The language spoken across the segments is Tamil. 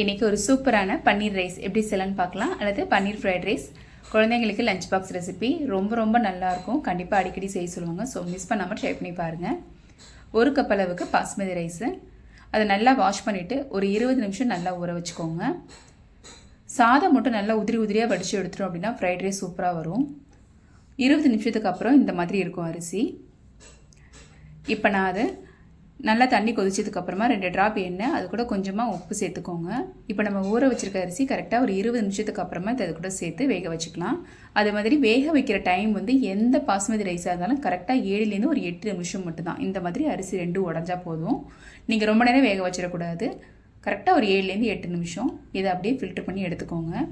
இன்றைக்கி ஒரு சூப்பரான பன்னீர் ரைஸ் எப்படி செய்யலான்னு பார்க்கலாம், அல்லது பன்னீர் ஃப்ரைட் ரைஸ். குழந்தைங்களுக்கு லஞ்ச் பாக்ஸ் ரெசிபி ரொம்ப நல்லாயிருக்கும். கண்டிப்பாக அடிக்கடி செய்ய சொல்லுவாங்க. ஸோ மிஸ் பண்ணாமல் ட்ரை பண்ணி பாருங்கள். 1 கப் அளவுக்கு பாஸ்மதி ரைஸு, அதை நல்லா வாஷ் பண்ணிவிட்டு ஒரு 20 நிமிஷம் நல்லா ஊற வச்சுக்கோங்க. சாதம் மட்டும் நல்லா உதிரியாக வடித்து எடுத்துட்டோம் அப்படின்னா ஃப்ரைட் ரைஸ் சூப்பராக வரும். 20 நிமிஷத்துக்கு அப்புறம் இந்த மாதிரி இருக்கும் அரிசி. இப்போ நான் அது நல்லா தண்ணி கொதிச்சதுக்கப்புறமா 2 ட்ராப் எண்ணெய், அது கூட கொஞ்சமாக உப்பு சேர்த்துக்கோங்க. இப்போ நம்ம ஊற வச்சுருக்க அரிசி கரெக்டாக ஒரு 20 நிமிஷத்துக்கு அப்புறமா அது கூட சேர்த்து வேக வச்சுக்கலாம். அதே மாதிரி வேக வைக்கிற டைம் வந்து எந்த பாஸ்மதி ரைஸாக இருந்தாலும் கரெக்டாக 7லேருந்து ஒரு 8 நிமிஷம் மட்டும்தான். இந்த மாதிரி அரிசி 2 உடஞ்சா போதும். நீங்கள் ரொம்ப நேரம் வேக வச்சிடக்கூடாது. கரெக்டாக ஒரு 7லேருந்து 8 நிமிஷம் இதை அப்படியே ஃபில்டர் பண்ணி எடுத்துக்கோங்க.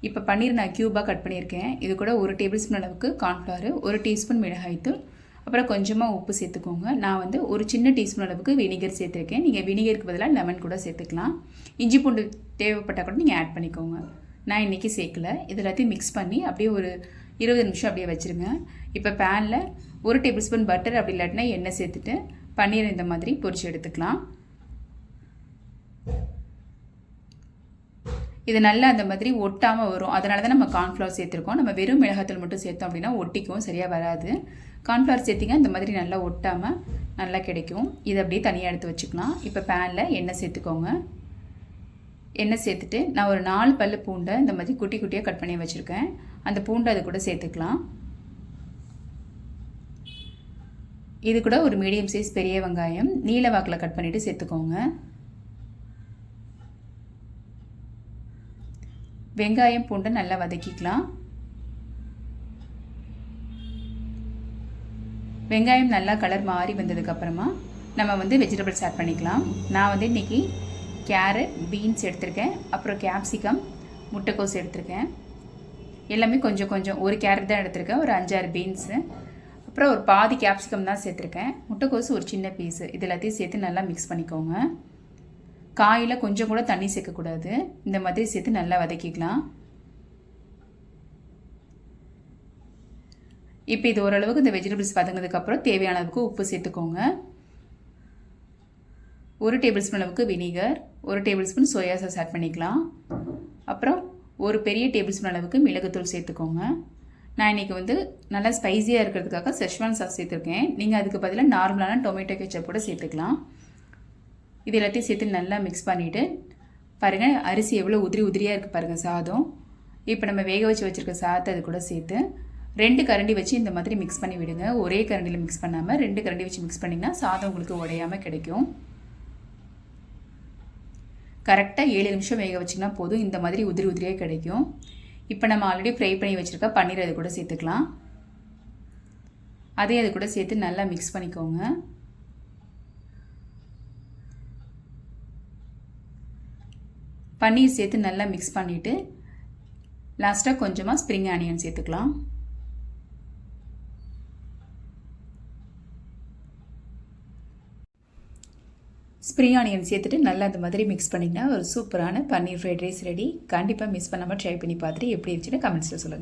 இப்போ பன்னீர் நான் க்யூபாக கட் பண்ணியிருக்கேன். இது கூட 1 டேபிள் ஸ்பூன் அளவுக்கு கார்ன்ஃப்ளவர், 1 டீஸ்பூன் மிளகாய்த்தூள், அப்புறம் கொஞ்சமாக உப்பு சேர்த்துக்கோங்க. நான் வந்து ஒரு சின்ன டீஸ்பூன் அளவுக்கு வினிகர் சேர்த்துருக்கேன். நீங்கள் வினிகருக்கு பதிலாக லெமன் கூட சேர்த்துக்கலாம். இஞ்சி பூண்டு தேவைப்பட்டால் கூட நீங்கள் ஆட் பண்ணிக்கோங்க. நான் இன்றைக்கி சேர்க்கல. இது எல்லாத்தையும் மிக்ஸ் பண்ணி அப்படியே ஒரு 20 நிமிஷம் அப்படியே வச்சுருங்க. இப்போ பேனில் 1 டேபிள் ஸ்பூன் பட்டர், அப்படி இல்லாட்டினா எண்ணெய் சேர்த்துட்டு பன்னீர் இந்த மாதிரி பொரிச்சு எடுத்துக்கலாம். இது நல்லா அந்த மாதிரி ஒட்டாமல் வரும். அதனால தான் நம்ம கார்ன்ஃப்ளவர் சேர்த்துருக்கோம். நம்ம வெறும் மிளகாத்தூள் மட்டும் சேர்த்தோம் அப்படின்னா ஒட்டிக்கும், சரியாக வராது. கார்ன்ஃப்ளவர் சேர்த்திங்க இந்த மாதிரி நல்லா ஒட்டாமல் நல்லா கிடைக்கும். இதை அப்படியே தனியாக எடுத்து வச்சுக்கலாம். இப்போ பேனில் எண்ணெய் சேர்த்துக்கோங்க. எண்ணெய் சேர்த்துட்டு நான் ஒரு 4 பல்லு பூண்டை இந்த மாதிரி குட்டியாக கட் பண்ணி வச்சுருக்கேன். அந்த பூண்டை அது கூட சேர்த்துக்கலாம். இது கூட ஒரு மீடியம் சைஸ் பெரிய வெங்காயம் நீல வாக்கில் கட் பண்ணிவிட்டு சேர்த்துக்கோங்க. வெங்காயம் பூண்டை நல்லா வதக்கிக்கலாம். வெங்காயம் நல்லா கலர் மாறி வந்ததுக்கப்புறமா நம்ம வந்து வெஜிடபிள்ஸ் ஆட் பண்ணிக்கலாம். நான் வந்து இன்றைக்கி கேரட், பீன்ஸ் எடுத்திருக்கேன். அப்புறம் கேப்சிகம், முட்டைக்கோஸ் எடுத்திருக்கேன். எல்லாமே கொஞ்சம் ஒரு கேரட் தான் எடுத்திருக்கேன். ஒரு 5-6 பீன்ஸு, அப்புறம் ஒரு பாதி கேப்சிகம் தான் சேர்த்துருக்கேன். முட்டைக்கோஸ் ஒரு சின்ன பீஸு. இது எல்லாத்தையும் சேர்த்து நல்லா மிக்ஸ் பண்ணிக்கோங்க. காயில் கொஞ்சம் கூட தண்ணி சேர்க்கக்கூடாது. இந்த மாதிரி சேர்த்து நல்லா வதக்கிக்கலாம். இப்போ இது ஓரளவுக்கு இந்த வெஜிடபிள்ஸ் வதங்கினதுக்கப்புறம் தேவையான அளவுக்கு உப்பு சேர்த்துக்கோங்க. 1 டேபிள் ஸ்பூன் அளவுக்கு vinegar, 1 tablespoon soya sauce add பண்ணிக்கலாம். அப்புறம் ஒரு பெரிய டேபிள் ஸ்பூன் அளவுக்கு மிளகுத்தூள் சேர்த்துக்கோங்க. நான் இன்றைக்கி வந்து நல்லா ஸ்பைஸியாக இருக்கிறதுக்காக செஷ்வான் சாஸ் சேர்த்துருக்கேன். நீங்கள் அதுக்கு பதிலாக நார்மலான டொமேட்டோ கெச்சப் கூட சேர்த்துக்கலாம். இது எல்லாத்தையும் சேர்த்து நல்லா மிக்ஸ் பண்ணிவிட்டு பாருங்கள், அரிசி எவ்வளோ உதிரியாக இருக்குது பாருங்கள் சாதம். இப்போ நம்ம வேக வச்சுருக்க சாதத்தை அது கூட சேர்த்து 2 கரண்டி வச்சு இந்த மாதிரி மிக்ஸ் பண்ணி விடுங்க. ஒரே கரண்டியில் மிக்ஸ் பண்ணாமல் 2 கரண்டி வச்சு மிக்ஸ் பண்ணிங்கன்னா சாதம் உங்களுக்கு உடையாமல் கிடைக்கும். கரெக்டாக 7 நிமிஷம் வேக வச்சிங்கன்னா போதும். இந்த மாதிரி உதிரியாக கிடைக்கும். இப்போ நம்ம ஆல்ரெடி ஃப்ரை பண்ணி வச்சுருக்க பன்னீர் அது கூட சேர்த்துக்கலாம். அதே அது கூட சேர்த்து நல்லா மிக்ஸ் பண்ணிக்கோங்க. பன்னீர் சேர்த்து நல்லா மிக்ஸ் பண்ணிவிட்டு லாஸ்ட்டாக கொஞ்சமாக ஸ்ப்ரிங் ஆனியன் சேர்த்துக்கலாம். ஸ்ப்ரிங் ஆனியன் சேர்த்துட்டு நல்லா அந்த மாதிரி மிக்ஸ் பண்ணிங்கன்னா ஒரு சூப்பரான பன்னீர் ஃப்ரைட் ரைஸ் ரெடி. கண்டிப்பாக மிஸ் பண்ணாமல் ட்ரை பண்ணி பார்த்துட்டு எப்படி இருந்துச்சுன்னு கமெண்ட்ஸில் சொல்லுங்கள்.